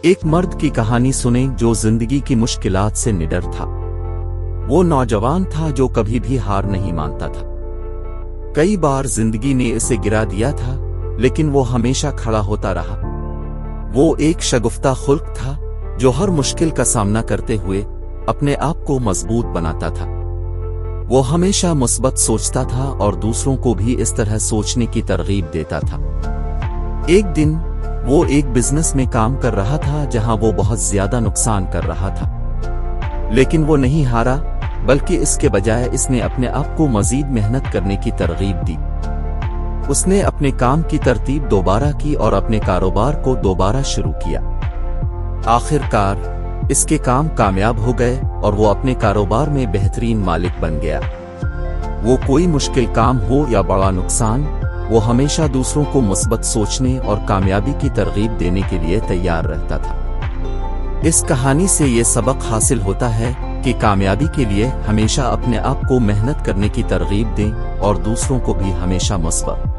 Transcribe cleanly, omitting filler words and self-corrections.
ایک مرد کی کہانی سنیں جو زندگی کی مشکلات سے نڈر تھا۔ وہ نوجوان تھا جو کبھی بھی ہار نہیں مانتا تھا۔ کئی بار زندگی نے اسے گرا دیا تھا، لیکن وہ ہمیشہ کھڑا ہوتا رہا۔ وہ ایک شگفتہ خلق تھا جو ہر مشکل کا سامنا کرتے ہوئے اپنے آپ کو مضبوط بناتا تھا۔ وہ ہمیشہ مثبت سوچتا تھا اور دوسروں کو بھی اس طرح سوچنے کی ترغیب دیتا تھا۔ ایک دن وہ ایک بزنس میں کام کر رہا تھا جہاں وہ بہت زیادہ نقصان کر رہا تھا، لیکن وہ نہیں ہارا، بلکہ اس کے بجائے اس نے اپنے آپ کو مزید محنت کرنے کی ترغیب دی۔ اس نے اپنے کام کی ترتیب دوبارہ کی اور اپنے کاروبار کو دوبارہ شروع کیا۔ آخر کار اس کے کام کامیاب ہو گئے اور وہ اپنے کاروبار میں بہترین مالک بن گیا۔ وہ کوئی مشکل کام ہو یا بڑا نقصان، وہ ہمیشہ دوسروں کو مثبت سوچنے اور کامیابی کی ترغیب دینے کے لیے تیار رہتا تھا۔ اس کہانی سے یہ سبق حاصل ہوتا ہے کہ کامیابی کے لیے ہمیشہ اپنے آپ کو محنت کرنے کی ترغیب دیں اور دوسروں کو بھی ہمیشہ مثبت